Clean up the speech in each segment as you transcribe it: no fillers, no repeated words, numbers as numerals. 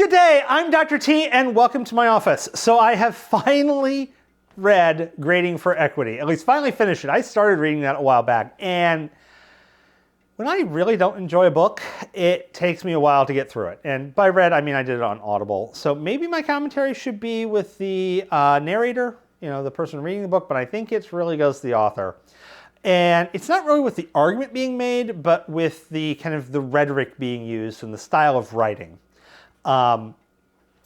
Good day, I'm Dr. T and welcome to my office. So I have finally read Grading for Equity, at least finally finished it. I started reading that a while back, and when I really don't enjoy a book, it takes me a while to get through it. And by read, I mean I did it on Audible. So maybe my commentary should be with the narrator, the person reading the book, but I think it really goes to the author. And it's not really with the argument being made, but with the kind of the rhetoric being used and the style of writing.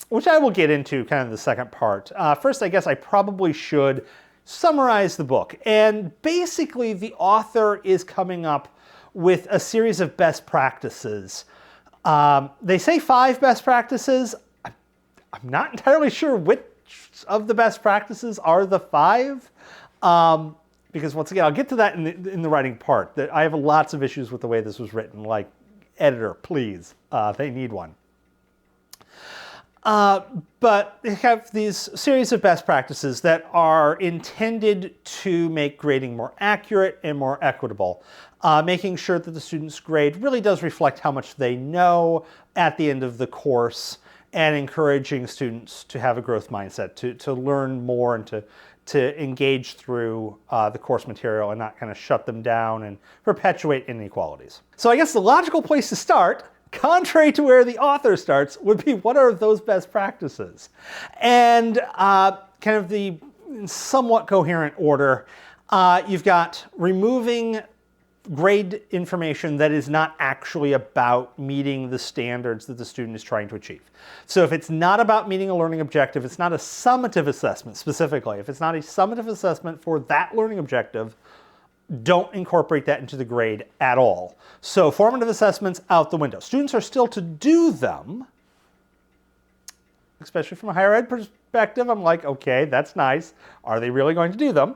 Which I will get into kind of the second part. First, I guess I probably should summarize the book. And basically, the author is coming up with a series of best practices. They say 5 best practices. I'm not entirely sure which of the best practices are the 5. Because once again, I'll get to that in the writing part. That I have lots of issues with the way this was written. Like, editor, please. They need one. But they have these series of best practices that are intended to make grading more accurate and more equitable, making sure that the student's grade really does reflect how much they know at the end of the course, and encouraging students to have a growth mindset, to learn more and to engage through the course material and not kind of shut them down and perpetuate inequalities. So I guess the logical place to start, contrary to where the author starts, would be what are those best practices? And kind of the somewhat coherent order, you've got removing grade information that is not actually about meeting the standards that the student is trying to achieve. So if it's not about meeting a learning objective, it's not a summative assessment specifically. If it's not a summative assessment for that learning objective, don't incorporate that into the grade at all. So formative assessments out the window. Students are still to do them, especially from a higher ed perspective. I'm like, okay, that's nice. Are they really going to do them?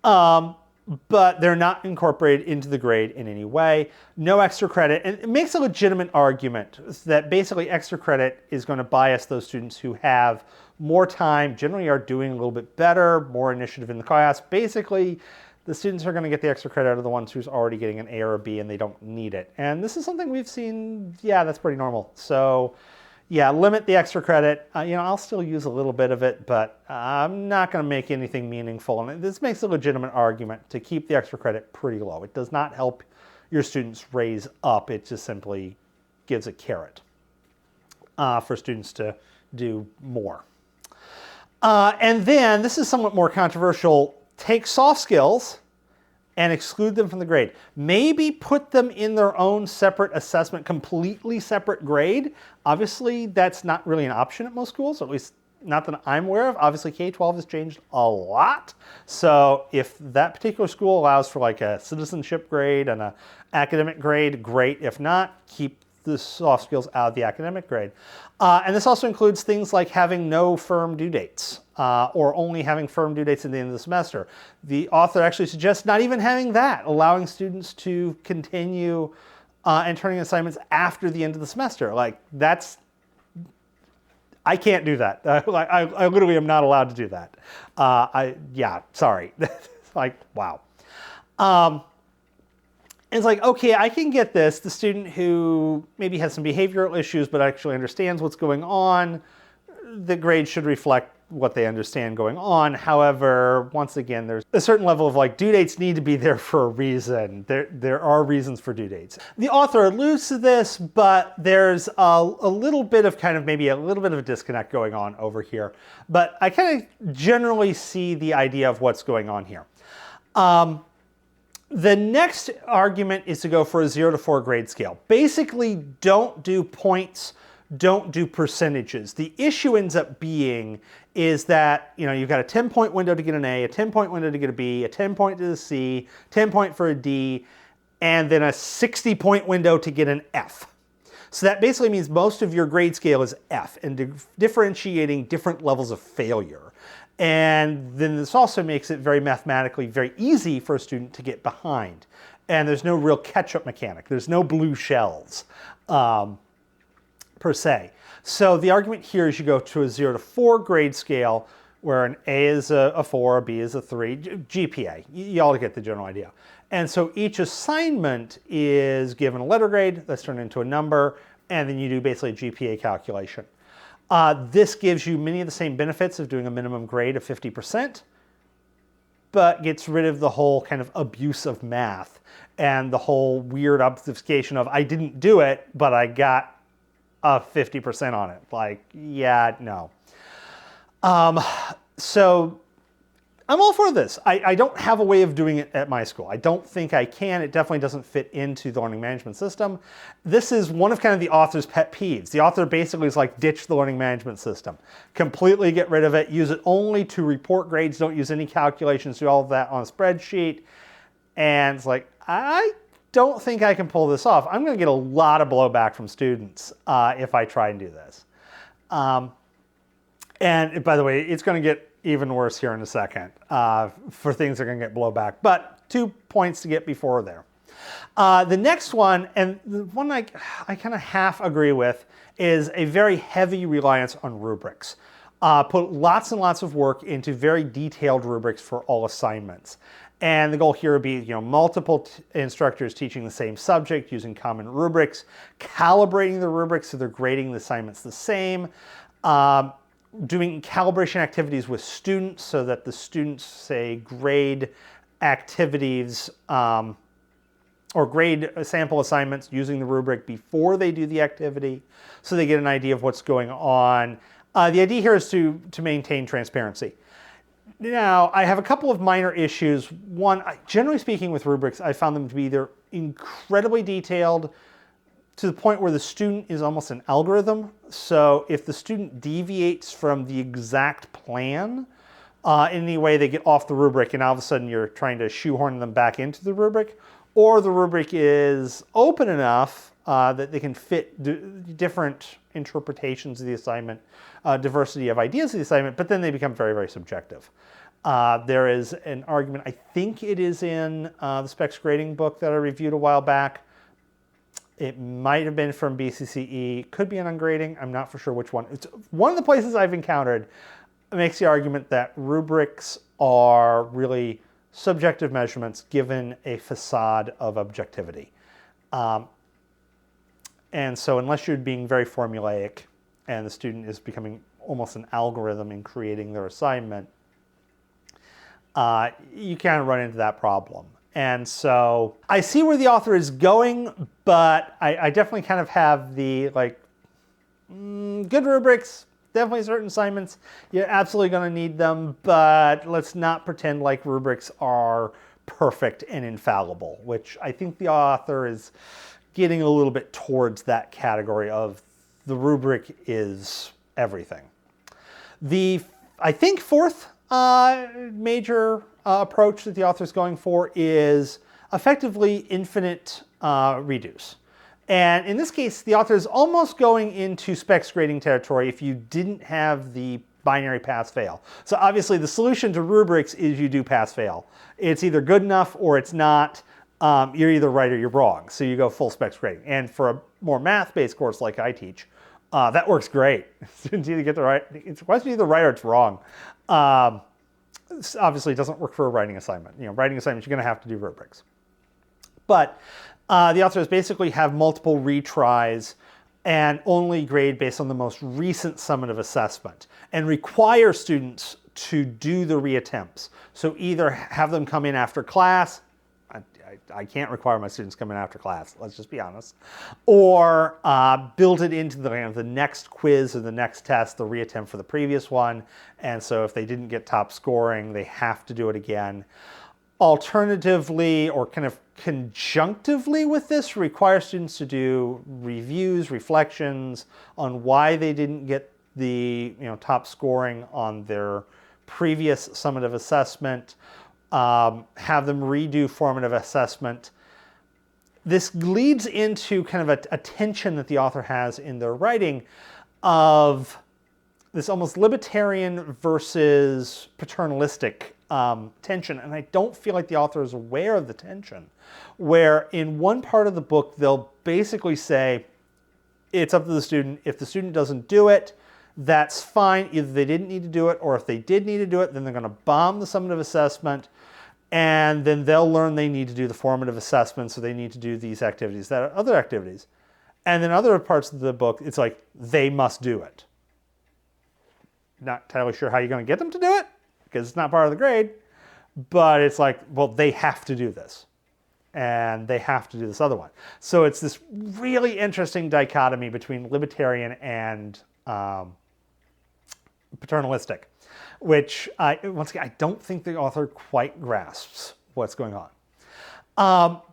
But they're not incorporated into the grade in any way. No extra credit. And it makes a legitimate argument that basically extra credit is going to bias those students who have more time, generally are doing a little bit better, more initiative in the class. Basically, the students are going to get the extra credit out of the ones who's already getting an A or a B and they don't need it. And this is something we've seen, that's pretty normal. So limit the extra credit. I'll still use a little bit of it, but I'm not going to make anything meaningful. And this makes a legitimate argument to keep the extra credit pretty low. It does not help your students raise up. It just simply gives a carrot for students to do more. And then, this is somewhat more controversial, take soft skills and exclude them from the grade. Maybe put them in their own separate assessment, completely separate grade. Obviously, that's not really an option at most schools, at least not that I'm aware of. Obviously, K-12 has changed a lot. So if that particular school allows for like a citizenship grade and an academic grade, great. If not, keep the soft skills out of the academic grade. And this also includes things like having no firm due dates or only having firm due dates at the end of the semester. The author actually suggests not even having that, allowing students to continue and turning assignments after the end of the semester. Like I can't do that. I literally am not allowed to do that. Sorry. Like, wow. It's like, okay, I can get this. The student who maybe has some behavioral issues but actually understands what's going on, the grade should reflect what they understand going on. However, once again, there's a certain level of like due dates need to be there for a reason. There are reasons for due dates. The author alludes to this, but there's a little bit of kind of maybe a little bit of a disconnect going on over here. But I kind of generally see the idea of what's going on here. The next argument is to go for a 0 to 4 grade scale. Basically, don't do points, don't do percentages. The issue ends up being is that, you've got a 10-point window to get an A, a 10-point window to get a B, a 10-point to the C, 10-point for a D, and then a 60-point window to get an F. So that basically means most of your grade scale is F and differentiating different levels of failure. And then this also makes it very mathematically very easy for a student to get behind. And there's no real catch-up mechanic. There's no blue shells per se. So the argument here is you go to a 0 to 4 grade scale where an A is a 4, a B is a 3, GPA. You all get the general idea. And so each assignment is given a letter grade that's turned into a number. and then you do basically a GPA calculation. This gives you many of the same benefits of doing a minimum grade of 50%, but gets rid of the whole kind of abuse of math and the whole weird obfuscation of I didn't do it, but I got a 50% on it. Like, yeah, no. So I'm all for this. I don't have a way of doing it at my school. I don't think I can. It definitely doesn't fit into the learning management system. This is one of kind of the author's pet peeves. The author basically is like, ditch the learning management system. Completely get rid of it. Use it only to report grades. Don't use any calculations. Do all of that on a spreadsheet. And it's like, I don't think I can pull this off. I'm going to get a lot of blowback from students if I try and do this. And by the way, it's going to get even worse here in a second for things that are going to get blowback. But 2 points to get before there. The next one, and the one I kind of half agree with, is a very heavy reliance on rubrics. Put lots and lots of work into very detailed rubrics for all assignments. And the goal here would be, multiple instructors teaching the same subject using common rubrics, calibrating the rubrics so they're grading the assignments the same, doing calibration activities with students so that the students, say, grade activities or grade sample assignments using the rubric before they do the activity so they get an idea of what's going on. The idea here is to maintain transparency. Now, I have a couple of minor issues. One, generally speaking with rubrics, I found them to be either incredibly detailed to the point where the student is almost an algorithm. So if the student deviates from the exact plan in any way, they get off the rubric and all of a sudden you're trying to shoehorn them back into the rubric, or the rubric is open enough that they can fit different interpretations of the assignment, diversity of ideas of the assignment, but then they become very, very subjective. There is an argument, I think it is in the Specs Grading book that I reviewed a while back. It might have been from BCCE, could be an Ungrading, I'm not for sure which one. It's one of the places I've encountered makes the argument that rubrics are really subjective measurements given a facade of objectivity. And so unless you're being very formulaic and the student is becoming almost an algorithm in creating their assignment, you kind of run into that problem. And so I see where the author is going, but I definitely kind of have the good rubrics, definitely certain assignments, you're absolutely going to need them, but let's not pretend like rubrics are perfect and infallible, which I think the author is getting a little bit towards that category of the rubric is everything. The, I think, fourth major approach that the author is going for is effectively infinite redos. And in this case, the author is almost going into specs grading territory if you didn't have the binary pass-fail. So obviously the solution to rubrics is you do pass-fail. It's either good enough or it's not. You're either right or you're wrong. So you go full specs grading. And for a more math-based course like I teach, that works great. Students either get the right, it's either right or it's wrong. Obviously, it doesn't work for a writing assignment. Writing assignments, you're going to have to do rubrics. But the authors basically have multiple retries and only grade based on the most recent summative assessment and require students to do the reattempts. So either have them come in after class. I can't require my students come in after class, let's just be honest. Or build it into the next quiz or the next test, the reattempt for the previous one. And so if they didn't get top scoring, they have to do it again. Alternatively, or kind of conjunctively with this, require students to do reviews, reflections on why they didn't get the top scoring on their previous summative assessment. Have them redo formative assessment. This leads into kind of a tension that the author has in their writing of this almost libertarian versus paternalistic tension. And I don't feel like the author is aware of the tension, where in one part of the book, they'll basically say, it's up to the student. If the student doesn't do it, that's fine. Either they didn't need to do it, or if they did need to do it, then they're going to bomb the summative assessment, and then they'll learn they need to do the formative assessment, so they need to do these activities, that other activities. And then other parts of the book, it's like, they must do it. Not entirely sure how you're going to get them to do it, because it's not part of the grade. But it's like, well, they have to do this. And they have to do this other one. So it's this really interesting dichotomy between libertarian and paternalistic, which, once again, I don't think the author quite grasps what's going on.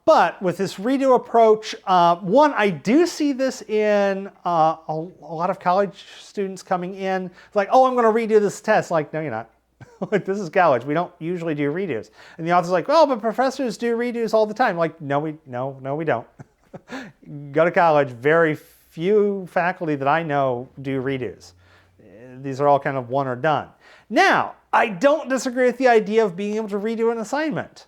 But with this redo approach, one, I do see this in a lot of college students coming in, like, oh, I'm going to redo this test. Like, no, you're not. Like, this is college. We don't usually do redos. And the author's like, oh, but professors do redos all the time. Like, no, we don't. Go to college. Very few faculty that I know do redos. These are all kind of one or done. Now, I don't disagree with the idea of being able to redo an assignment.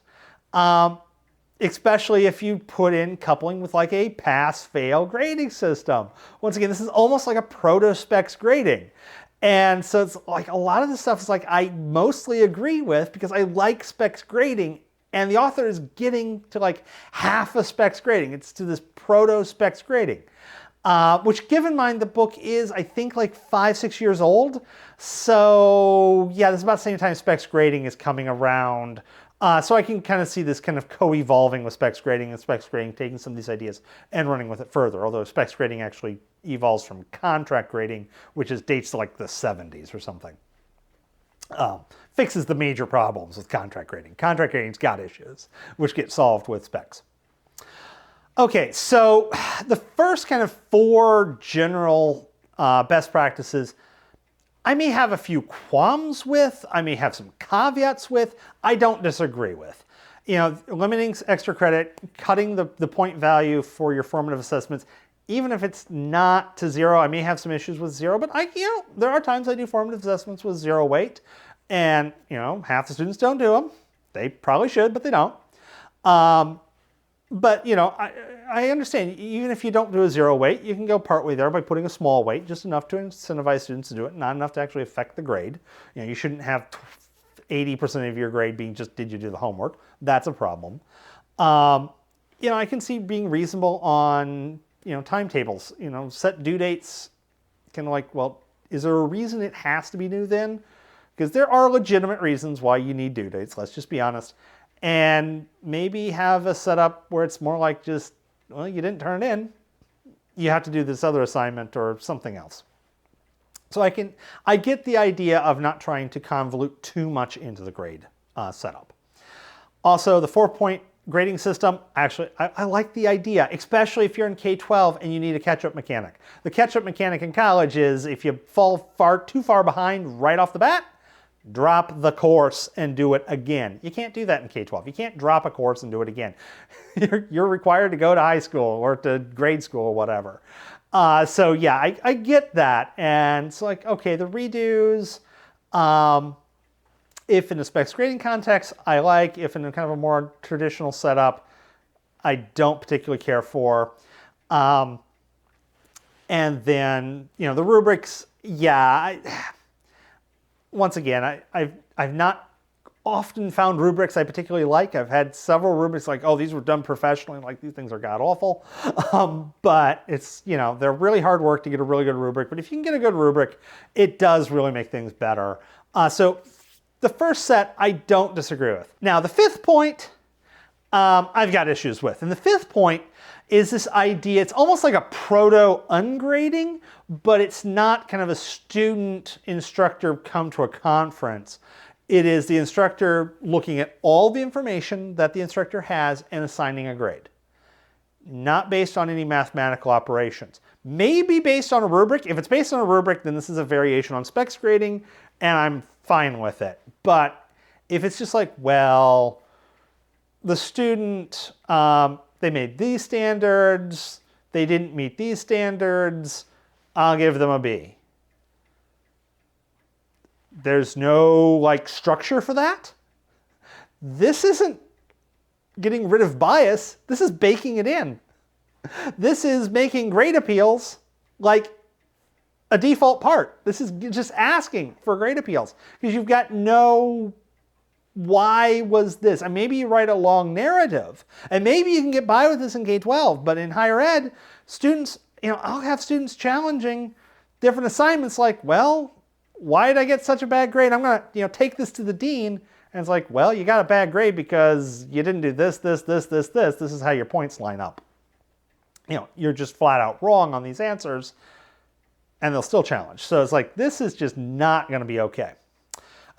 Especially if you put in coupling with like a pass-fail grading system. Once again, this is almost like a proto-specs grading. And so it's like a lot of the stuff is like I mostly agree with because I like specs grading, and the author is getting to like half a specs grading. It's to this proto-specs grading, which, given in mind the book is, I think, like 5-6 years old. So yeah, this is about the same time specs grading is coming around. So I can kind of see this kind of co-evolving with specs grading, and specs grading taking some of these ideas and running with it further. Although specs grading actually evolves from contract grading, which dates to like the 70s or something. Fixes the major problems with contract grading. Contract grading's got issues, which get solved with specs. Okay, so the first kind of 4 general best practices I may have a few qualms with, I may have some caveats with, I don't disagree with. You know, limiting extra credit, cutting the point value for your formative assessments, even if it's not to 0, I may have some issues with 0, but there are times I do formative assessments with 0 weight, and, half the students don't do them. They probably should, but they don't. But, I understand, even if you don't do a 0 weight, you can go partway there by putting a small weight, just enough to incentivize students to do it, not enough to actually affect the grade. You shouldn't have 80% of your grade being just, did you do the homework? That's a problem. I can see being reasonable on, timetables, set due dates, kind of like, well, is there a reason it has to be due then? Because there are legitimate reasons why you need due dates, let's just be honest. And maybe have a setup where it's more like just, well, you didn't turn it in. You have to do this other assignment or something else. So I get the idea of not trying to convolute too much into the grade setup. Also, the 4-point grading system, actually, I like the idea, especially if you're in K-12 and you need a catch-up mechanic. The catch-up mechanic in college is if you fall too far behind right off the bat, drop the course and do it again. You can't do that in K-12. You can't drop a course and do it again. You're required to go to high school or to grade school or whatever. So yeah, I get that. And it's like, okay, the redos, if in a specs grading context, I like. If in a kind of a more traditional setup, I don't particularly care for. And then, the rubrics, yeah, once again, I've not often found rubrics I particularly like. I've had several rubrics like, oh, these were done professionally, like these things are god-awful. But it's, they're really hard work to get a really good rubric. But if you can get a good rubric, it does really make things better. So the first set, I don't disagree with. Now, the 5th point, I've got issues with. And the 5th point is this idea, it's almost like a proto-ungrading, but it's not kind of a student-instructor come to a conference. It is the instructor looking at all the information that the instructor has and assigning a grade. Not based on any mathematical operations. Maybe based on a rubric. If it's based on a rubric, then this is a variation on specs grading, and I'm fine with it. But if it's just like, well, the student, they made these standards, they didn't meet these standards, I'll give them a B. There's no structure for that. This isn't getting rid of bias, this is baking it in. This is making grade appeals like a default part. This is just asking for grade appeals because you've got no why was this? And maybe you write a long narrative, and maybe you can get by with this in K-12, but in higher ed, students, I'll have students challenging different assignments like, well, why did I get such a bad grade? I'm going to, take this to the dean. And it's like, well, you got a bad grade because you didn't do this, this, this, this, this. This is how your points line up. You're just flat out wrong on these answers, and they'll still challenge. So it's like, this is just not going to be okay.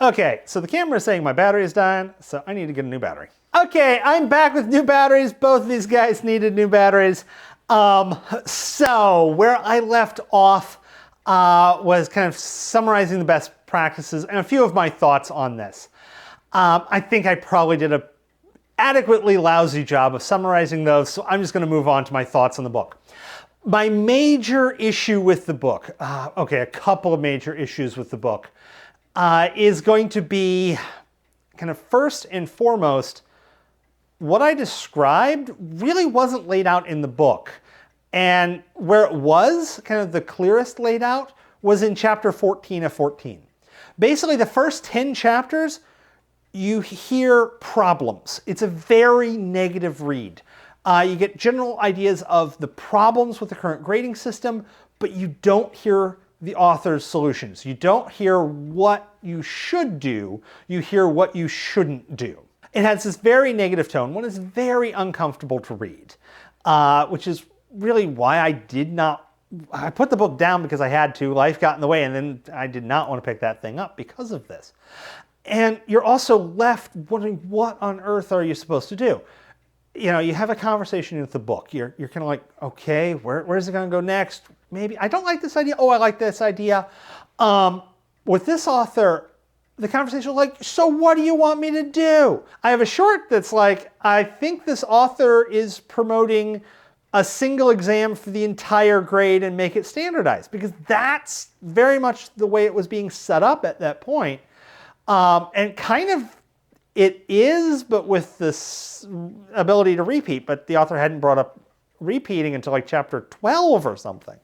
Okay, so the camera is saying my battery is dying, so I need to get a new battery. Okay, I'm back with new batteries. Both of these guys needed new batteries. So where I left off was kind of summarizing the best practices and a few of my thoughts on this. I think I probably did a adequately lousy job of summarizing those, so I'm just going to move on to my thoughts on the book. My major issue with the book, a couple of major issues with the book, is going to be kind of first and foremost, what I described really wasn't laid out in the book. And where it was kind of the clearest laid out was in chapter 14 of 14. Basically, the first 10 chapters, you hear problems. It's a very negative read. You get general ideas of the problems with the current grading system, but you don't hear the author's solutions. You don't hear what you should do. You hear what you shouldn't do. It has this very negative tone. One is very uncomfortable to read, which is really why I put the book down because I had to. Life got in the way, and then I did not want to pick that thing up because of this. And you're also left wondering, what on earth are you supposed to do? You have a conversation with the book. You're kind of like, okay, where's it going to go next? Maybe, I don't like this idea. Oh, I like this idea. With this author, the conversation was like, so what do you want me to do? I have a short that's like, I think this author is promoting a single exam for the entire grade and make it standardized, because that's very much the way it was being set up at that point. And kind of it is, but with this ability to repeat, but the author hadn't brought up repeating until like chapter 12 or something.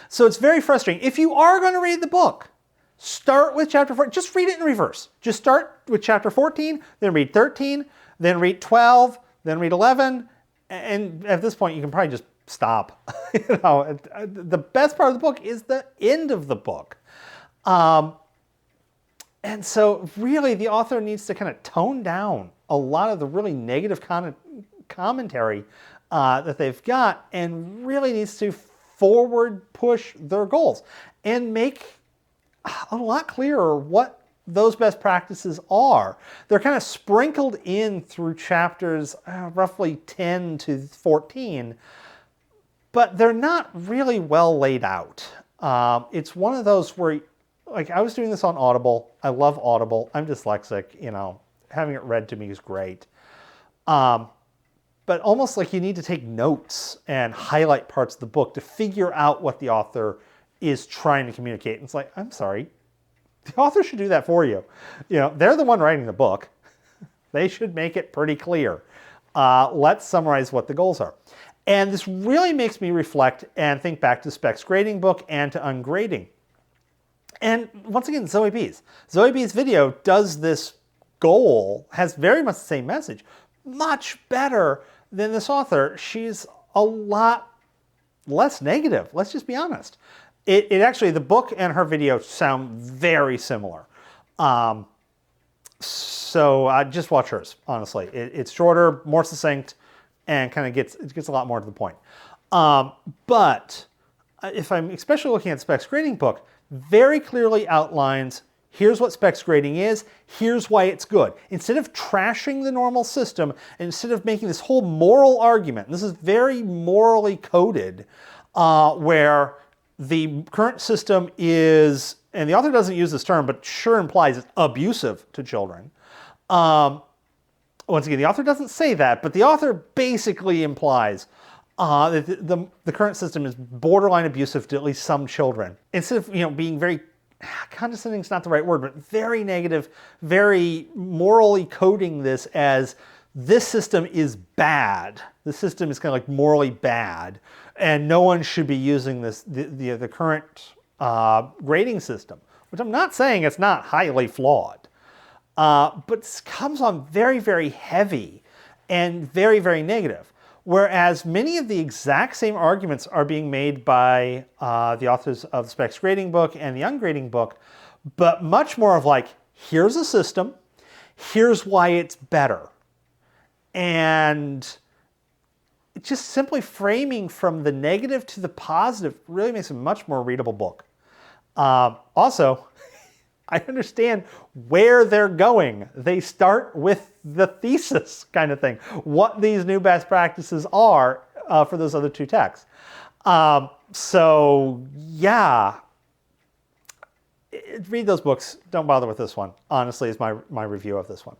So it's very frustrating. If you are going to read the book, start with chapter 14. Just read it in reverse. Just start with chapter 14, then read 13, then read 12, then read 11. And at this point, you can probably just stop. The best part of the book is the end of the book. And so really the author needs to kind of tone down a lot of the really negative commentary that they've got, and really needs to forward push their goals and make a lot clearer what those best practices are. They're kind of sprinkled in through chapters roughly 10 to 14, but they're not really well laid out. It's one of those where, like, I was doing this on Audible. I love Audible. I'm dyslexic, having it read to me is great. But almost like you need to take notes and highlight parts of the book to figure out what the author is trying to communicate. And it's like, I'm sorry, the author should do that for you. They're the one writing the book. They should make it pretty clear. Let's summarize what the goals are. And this really makes me reflect and think back to Specs Grading book and to Ungrading. And once again, ZoeBee's. ZoeBee's video does this goal, has very much the same message, much better than this author. She's a lot less negative, let's just be honest. It actually, the book and her video sound very similar. So just watch hers, honestly. It's shorter, more succinct, and kind of gets a lot more to the point. But if I'm especially looking at Specs Grading book, very clearly outlines, here's what Specs Grading is, here's why it's good. Instead of trashing the normal system, instead of making this whole moral argument, and this is very morally coded, where the current system is, and the author doesn't use this term, but sure implies it's abusive to children. Once again, the author doesn't say that, but the author basically implies that the current system is borderline abusive to at least some children. Instead of being very condescending is not the right word, but very negative, very morally coding this as this system is bad. The system is kind of like morally bad, and no one should be using this the current grading system, which I'm not saying it's not highly flawed, but it comes on very, very heavy and very, very negative. Whereas many of the exact same arguments are being made by the authors of the Specs Grading book and the Ungrading book, but much more of like, here's a system, here's why it's better. And just simply framing from the negative to the positive really makes a much more readable book. Also, I understand where they're going. They start with the thesis kind of thing, what these new best practices are for those other two texts. So yeah, read those books. Don't bother with this one, honestly, is my review of this one.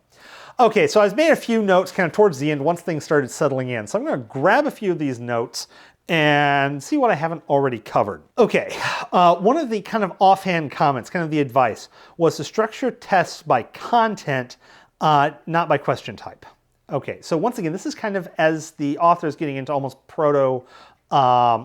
Okay, so I've made a few notes kind of towards the end once things started settling in. So I'm going to grab a few of these notes and see what I haven't already covered. Okay, one of the kind of offhand comments, kind of the advice, was to structure tests by content, not by question type. Okay, so once again, this is kind of as the author is getting into almost proto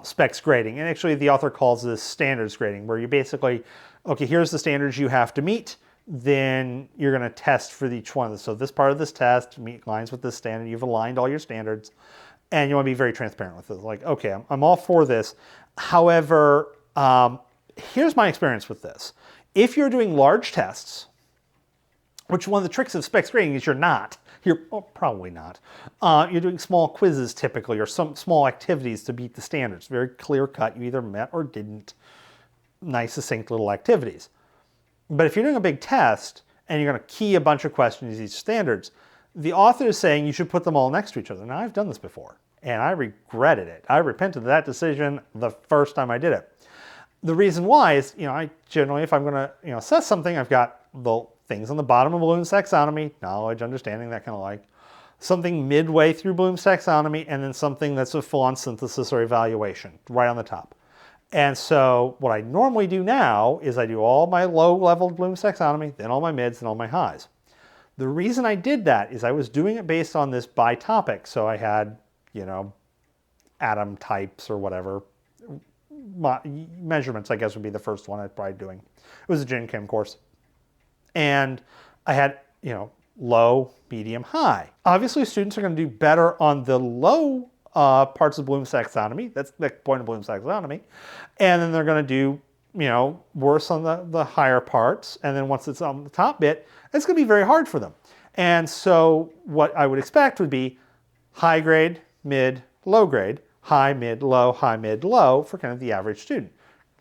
specs grading. And actually the author calls this standards grading, where you basically, okay, here's the standards you have to meet. Then you're going to test for each one of this. So this part of this test aligns with this standard. You've aligned all your standards. And you want to be very transparent with it. Like, okay, I'm all for this. However, here's my experience with this. If you're doing large tests, which one of the tricks of specs grading is you're not. Probably not. You're doing small quizzes typically, or some small activities to beat the standards. Very clear cut. You either met or didn't. Nice, succinct little activities. But if you're doing a big test and you're going to key a bunch of questions to each standards, the author is saying you should put them all next to each other. Now, I've done this before, and I regretted it. I repented of that decision the first time I did it. The reason why is, I generally, if I'm going to, assess something, I've got the things on the bottom of Bloom's taxonomy, knowledge, understanding, that kind of like, something midway through Bloom's taxonomy, and then something that's a full-on synthesis or evaluation right on the top. And so what I normally do now is I do all my low-level Bloom's taxonomy, then all my mids, and all my highs. The reason I did that is I was doing it based on this by topic. So I had, atom types or whatever. Measurements, I guess, would be the first one I'd probably doing. It was a Gen Chem course. And I had, low, medium, high. Obviously, students are going to do better on the low parts of Bloom's taxonomy. That's the point of Bloom's taxonomy. And then they're going to do, worse on the higher parts. And then once it's on the top bit, it's going to be very hard for them. And so what I would expect would be high grade, mid, low grade, high, mid, low for kind of the average student.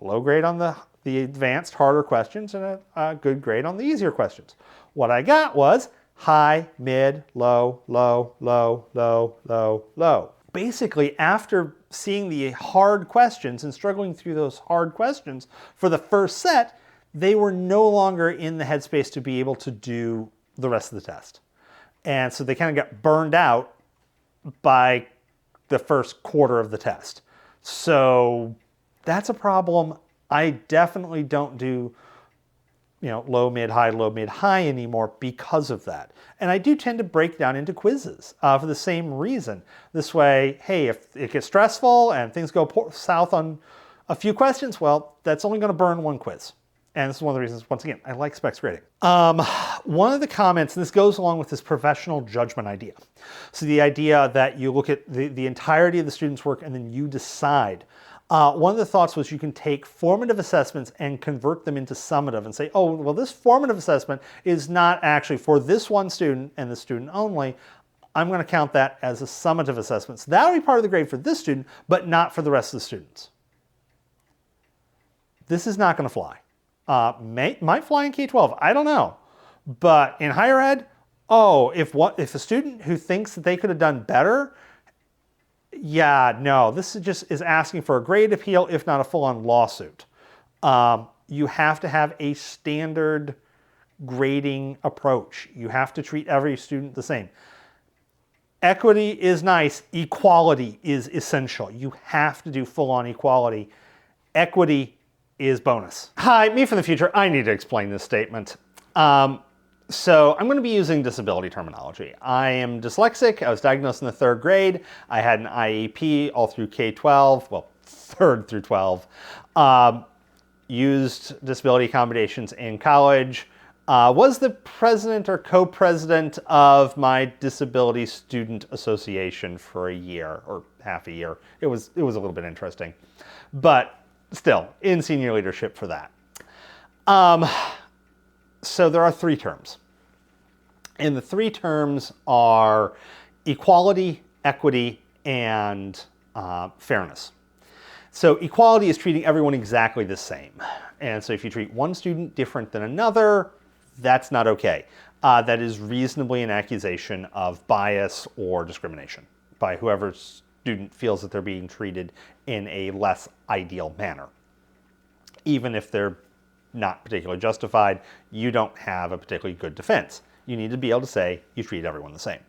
Low grade on the advanced, harder questions, and a good grade on the easier questions. What I got was high, mid, low, low, low, low, low, low. Basically, after seeing the hard questions and struggling through those hard questions for the first set, they were no longer in the headspace to be able to do the rest of the test. And so they kind of got burned out by the first quarter of the test. So that's a problem. I definitely don't do low, mid, high anymore because of that. And I do tend to break down into quizzes for the same reason. This way, hey, if it gets stressful and things go south on a few questions, well, that's only going to burn one quiz. And this is one of the reasons, once again, I like specs grading. One of the comments, and this goes along with this professional judgment idea. So the idea that you look at the entirety of the student's work and then you decide. One of the thoughts was you can take formative assessments and convert them into summative and say, oh, well, this formative assessment is not actually for this one student and the student only. I'm going to count that as a summative assessment. So that will be part of the grade for this student, but not for the rest of the students. This is not going to fly. Might fly in K-12, I don't know. But in higher ed, if a student who thinks that they could have done better, yeah, no, this is asking for a grade appeal, if not a full-on lawsuit. You have to have a standard grading approach. You have to treat every student the same. Equity is nice. Equality is essential. You have to do full-on equality. Equity is bonus. Hi, me from the future. I need to explain this statement. So I'm going to be using disability terminology. I am dyslexic. I was diagnosed in the 3rd grade. I had an IEP all through K-12, well, 3rd through 12. Used disability accommodations in college. Was the president or co-president of my disability student association for a year or half a year. It was a little bit interesting, but still in senior leadership for that. So there are 3 terms, and the 3 terms are equality, equity, and fairness. So equality is treating everyone exactly the same. And so if you treat one student different than another, that's not okay. That is reasonably an accusation of bias or discrimination by whoever student feels that they're being treated in a less ideal manner. Even if they're not particularly justified, you don't have a particularly good defense. You need to be able to say you treat everyone the same.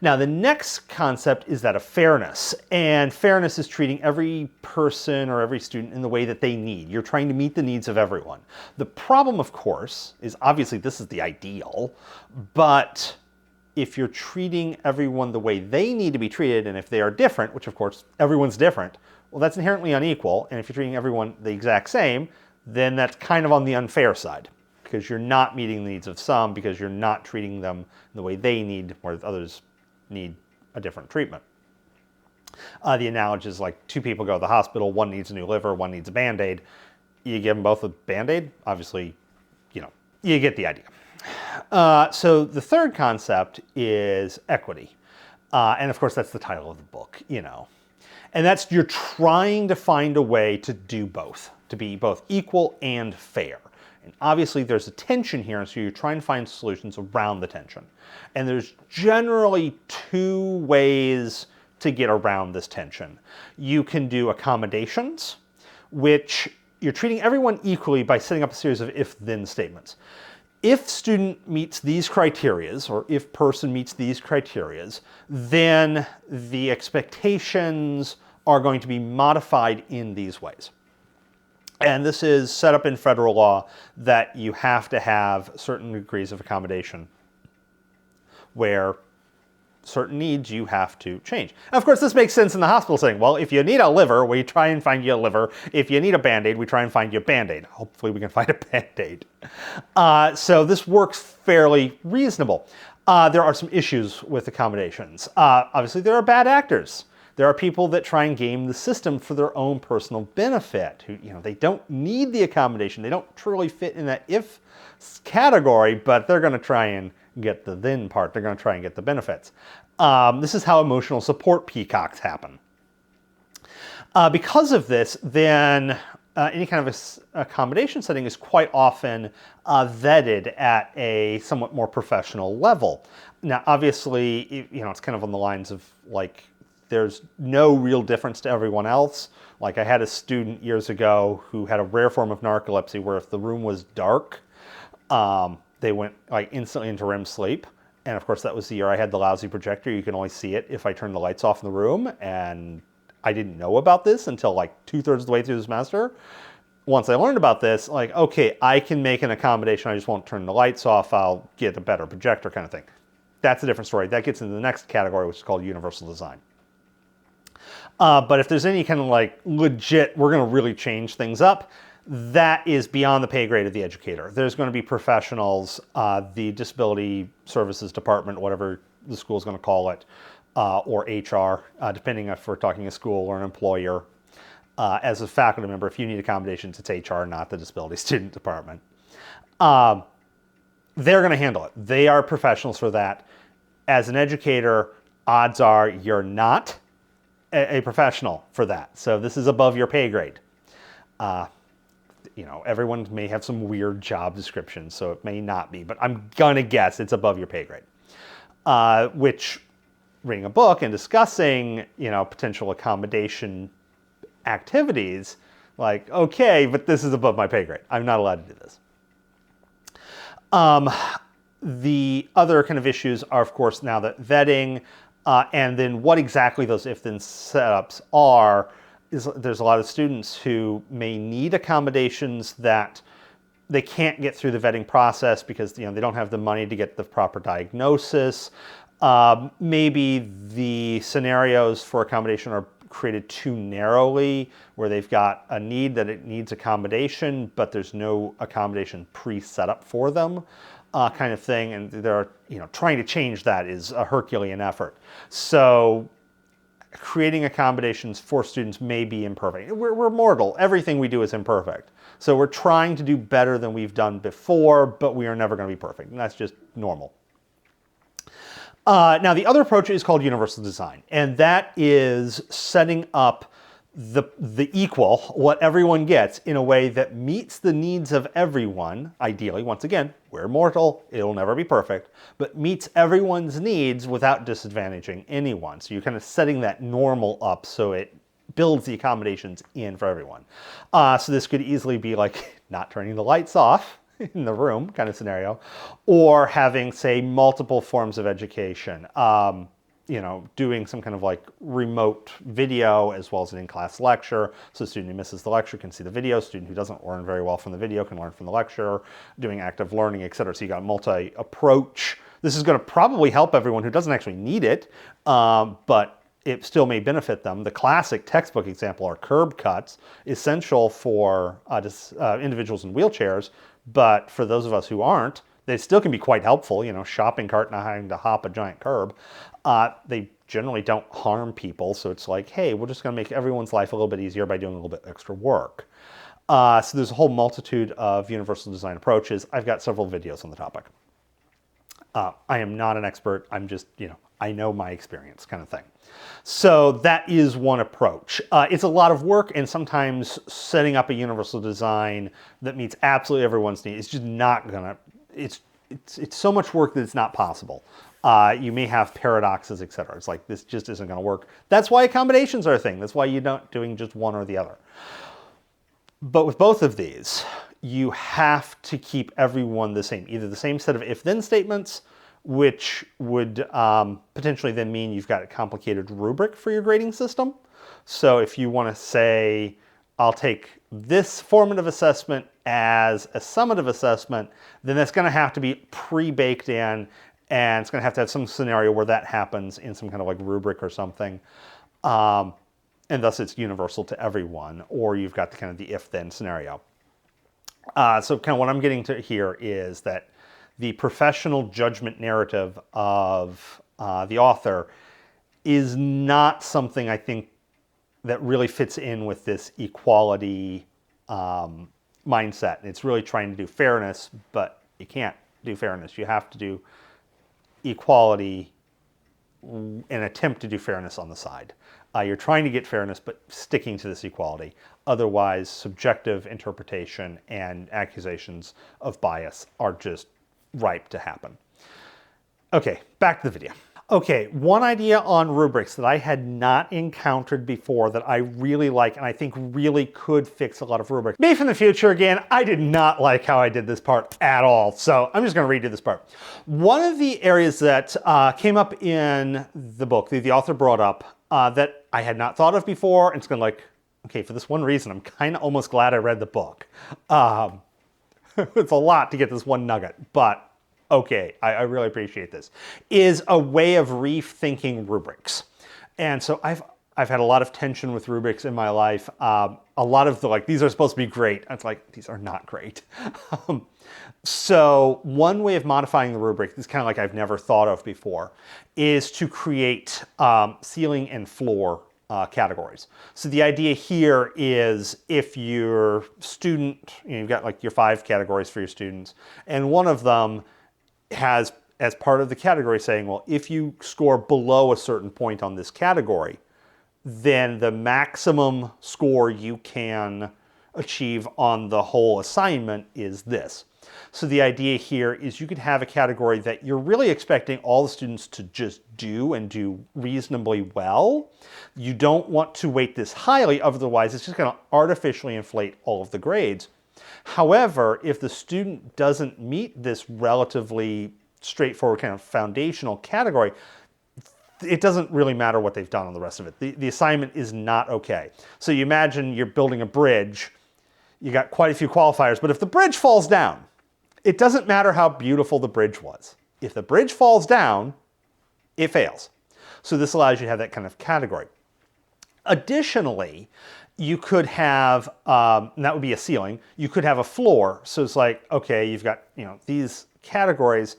Now, the next concept is that of fairness, and fairness is treating every person or every student in the way that they need. You're trying to meet the needs of everyone. The problem, of course, is obviously this is the ideal, but if you're treating everyone the way they need to be treated, and if they are different, which of course everyone's different, well, that's inherently unequal, and if you're treating everyone the exact same, then that's kind of on the unfair side, because you're not meeting the needs of some, because you're not treating them the way they need, whereas others need a different treatment. The analogy is like 2 people go to the hospital, one needs a new liver, one needs a Band-Aid. You give them both a Band-Aid, obviously, you get the idea. So the third concept is equity. And of course, that's the title of the book, And that's you're trying to find a way to do both, to be both equal and fair. And obviously there's a tension here, and so you're trying to find solutions around the tension. And there's generally 2 ways to get around this tension. You can do accommodations, which you're treating everyone equally by setting up a series of if-then statements. If student meets these criterias, or if person meets these criterias, then the expectations are going to be modified in these ways. And this is set up in federal law that you have to have certain degrees of accommodation where certain needs you have to change. And of course, this makes sense in the hospital setting. Well, if you need a liver, we try and find you a liver. If you need a Band-Aid, we try and find you a Band-Aid. Hopefully we can find a Band-Aid. So this works fairly reasonable. There are some issues with accommodations. Obviously, there are bad actors. There are people that try and game the system for their own personal benefit. Who, they don't need the accommodation. They don't truly fit in that if category, but they're going to try and get the then part. They're going to try and get the benefits. This is how emotional support peacocks happen. Because of this, then any kind of accommodation setting is quite often vetted at a somewhat more professional level. Now, obviously, it's kind of on the lines of like, there's no real difference to everyone else. Like I had a student years ago who had a rare form of narcolepsy where if the room was dark, they went like instantly into REM sleep. And of course that was the year I had the lousy projector. You can only see it if I turn the lights off in the room. And I didn't know about this until like 2/3 of the way through the semester. Once I learned about this, like, okay, I can make an accommodation. I just won't turn the lights off. I'll get a better projector kind of thing. That's a different story. That gets into the next category, which is called universal design. But if there's any kind of like legit, we're going to really change things up, that is beyond the pay grade of the educator. There's going to be professionals, the disability services department, whatever the school is going to call it, or HR, depending if we're talking a school or an employer. As a faculty member, if you need accommodations, it's HR, not the disability student department. They're going to handle it. They are professionals for that. As an educator, odds are you're not a professional for that. So this is above your pay grade. Everyone may have some weird job descriptions, so it may not be, but I'm gonna guess it's above your pay grade. Which, reading a book and discussing, potential accommodation activities, like, okay, but this is above my pay grade. I'm not allowed to do this. The other kind of issues are, of course, now that vetting, and then what exactly those if-then setups are, is there's a lot of students who may need accommodations that they can't get through the vetting process because they don't have the money to get the proper diagnosis. Maybe the scenarios for accommodation are created too narrowly, where they've got a need that it needs accommodation, but there's no accommodation pre-set up for them, kind of thing. And they're, trying to change that is a Herculean effort. So creating accommodations for students may be imperfect. We're mortal. Everything we do is imperfect. So we're trying to do better than we've done before, but we are never going to be perfect. And that's just normal. Now, the other approach is called universal design, and that is setting up the equal, what everyone gets, in a way that meets the needs of everyone, ideally. Once again, we're mortal, it'll never be perfect, but meets everyone's needs without disadvantaging anyone. So you're kind of setting that normal up so it builds the accommodations in for everyone. So this could easily be like not turning the lights off in the room kind of scenario, or having, say, multiple forms of education, doing some kind of like remote video as well as an in-class lecture. So a student who misses the lecture can see the video, student who doesn't learn very well from the video can learn from the lecture, doing active learning, etc. So you got a multi-approach. This is going to probably help everyone who doesn't actually need it, but it still may benefit them. The classic textbook example are curb cuts, essential for individuals in wheelchairs, but for those of us who aren't, they still can be quite helpful, shopping cart not having to hop a giant curb. They generally don't harm people, so it's like, hey, we're just going to make everyone's life a little bit easier by doing a little bit extra work. So there's a whole multitude of universal design approaches. I've got several videos on the topic. I am not an expert. I'm just, I know my experience kind of thing. So that is one approach. It's a lot of work, and sometimes setting up a universal design that meets absolutely everyone's needs is just not gonna, it's so much work that it's not possible. You may have paradoxes, etc. It's like, this just isn't gonna work. That's why accommodations are a thing. That's why you're not doing just one or the other. But with both of these, you have to keep everyone the same, either the same set of if-then statements, which would potentially then mean you've got a complicated rubric for your grading system. So if you want to say, I'll take this formative assessment as a summative assessment, then that's going to have to be pre-baked in, and it's going to have some scenario where that happens in some kind of like rubric or something. And thus it's universal to everyone, or you've got the kind of the if-then scenario. So kind of what I'm getting to here is that the professional judgment narrative of the author is not something I think that really fits in with this equality mindset. It's really trying to do fairness, but you can't do fairness. You have to do equality and attempt to do fairness on the side. You're trying to get fairness, but sticking to this equality. Otherwise, subjective interpretation and accusations of bias are just ripe to happen. Okay, back to the video. Okay, one idea on rubrics that I had not encountered before that I really like and I think really could fix a lot of rubrics. Me from the future again, I did not like how I did this part at all, so I'm just going to redo this part. One of the areas that came up in the book, the author brought up, that I had not thought of before, and it's going to like, okay, for this one reason, I'm kind of almost glad I read the book. It's a lot to get this one nugget, but okay, I really appreciate this, is a way of rethinking rubrics. And so I've had a lot of tension with rubrics in my life. A lot of the like, these are supposed to be great. It's like, these are not great. So one way of modifying the rubric, this is kind of like I've never thought of before, is to create ceiling and floor categories. So the idea here is if your student, you've got like your 5 categories for your students, and one of them has as part of the category saying, well, if you score below a certain point on this category, then the maximum score you can achieve on the whole assignment is this. So the idea here is you could have a category that you're really expecting all the students to just do and do reasonably well. You don't want to weight this highly, otherwise it's just going to artificially inflate all of the grades. However, if the student doesn't meet this relatively straightforward kind of foundational category, it doesn't really matter what they've done on the rest of it. The assignment is not okay. So you imagine you're building a bridge, you got quite a few qualifiers, but if the bridge falls down, it doesn't matter how beautiful the bridge was. If the bridge falls down, it fails. So this allows you to have that kind of category. Additionally, you could have, and that would be a ceiling, you could have a floor. So it's like, okay, you've got, these categories,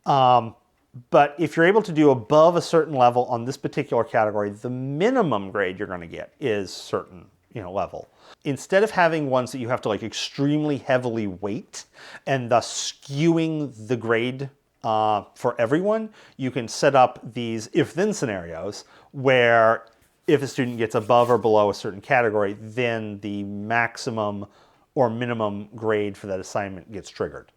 but if you're able to do above a certain level on this particular category, the minimum grade you're going to get is certain, level. Instead of having ones that you have to like extremely heavily weight and thus skewing the grade for everyone, you can set up these if-then scenarios where if a student gets above or below a certain category, then the maximum or minimum grade for that assignment gets triggered.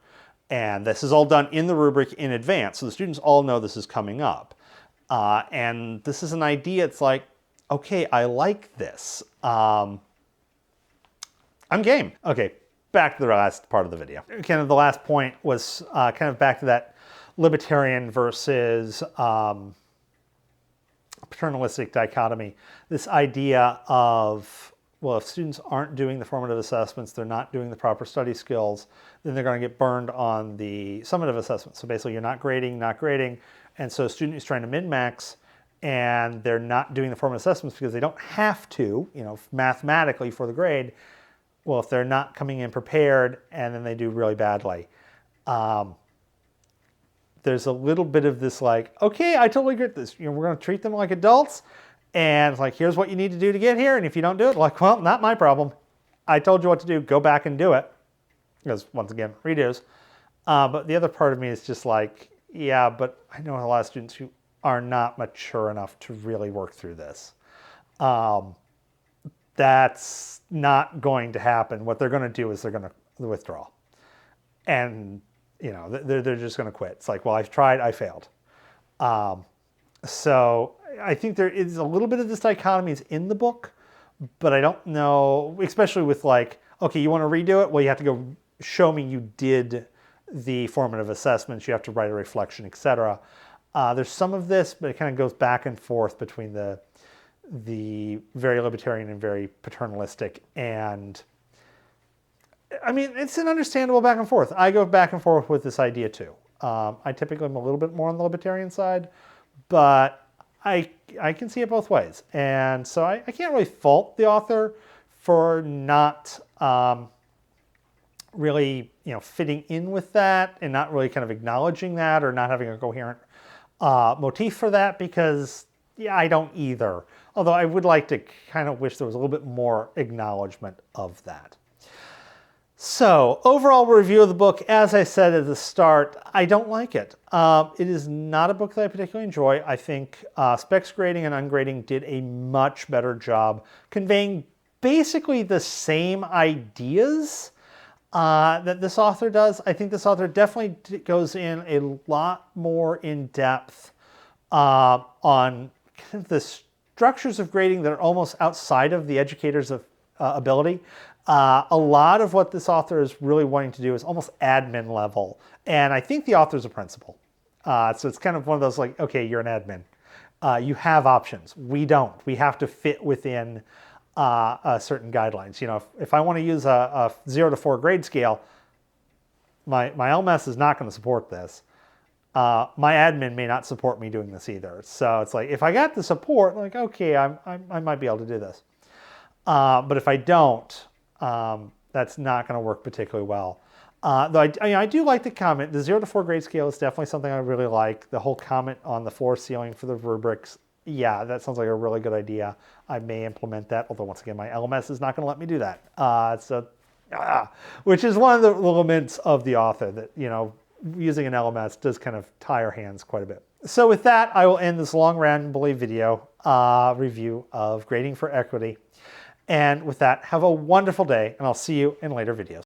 And this is all done in the rubric in advance, so the students all know this is coming up. And this is an idea, it's like, okay, I like this. I'm game. Okay, back to the last part of the video. Kind of the last point was kind of back to that libertarian versus paternalistic dichotomy. This idea of, well, if students aren't doing the formative assessments, they're not doing the proper study skills, then they're going to get burned on the summative assessments. So basically you're not grading, and so a student is trying to min-max and they're not doing the formative assessments because they don't have to, mathematically for the grade. Well, if they're not coming in prepared and then they do really badly, there's a little bit of this like, okay, I totally get this. We're going to treat them like adults, and it's like, here's what you need to do to get here, and if you don't do it, like, well, not my problem. I told you what to do. Go back and do it. Because once again, redos. But the other part of me is just like, yeah, but I know a lot of students who are not mature enough to really work through this. That's not going to happen. What they're going to do is they're going to withdraw. And, they're just going to quit. It's like, well, I've tried, I failed. So I think there is a little bit of this dichotomy is in the book, but I don't know, especially with like, okay, you want to redo it? Well, you have to go show me you did the formative assessments. You have to write a reflection, etc. There's some of this, but it kind of goes back and forth between the very libertarian and very paternalistic. And I mean, it's an understandable back and forth. I go back and forth with this idea too. I typically am a little bit more on the libertarian side, but I can see it both ways. And so I can't really fault the author for not really, fitting in with that and not really kind of acknowledging that or not having a coherent motif for that, because yeah, I don't either. Although I would like to kind of wish there was a little bit more acknowledgement of that. So, overall review of the book, as I said at the start, I don't like it. It is not a book that I particularly enjoy. I think Specs Grading and Ungrading did a much better job conveying basically the same ideas that this author does. I think this author definitely goes in a lot more in depth on kind of the structures of grading that are almost outside of the educator's ability. A lot of what this author is really wanting to do is almost admin level. And I think the author's a principal. So it's kind of one of those like, okay, you're an admin. You have options. We don't. We have to fit within certain guidelines. If I want to use a 0 to 4 grade scale, my LMS is not going to support this. My admin may not support me doing this either. So it's like, if I got the support, like, okay, I might be able to do this. But if I don't, that's not going to work particularly well. Though I do like the comment. The 0 to 4 grade scale is definitely something I really like. The whole comment on the floor ceiling for the rubrics, yeah, that sounds like a really good idea. I may implement that, although once again, my LMS is not going to let me do that. Which is one of the limits of the author, that, using an LMS does kind of tie our hands quite a bit. So with that, I will end this long rambly video review of Grading for Equity. And with that, have a wonderful day, and I'll see you in later videos.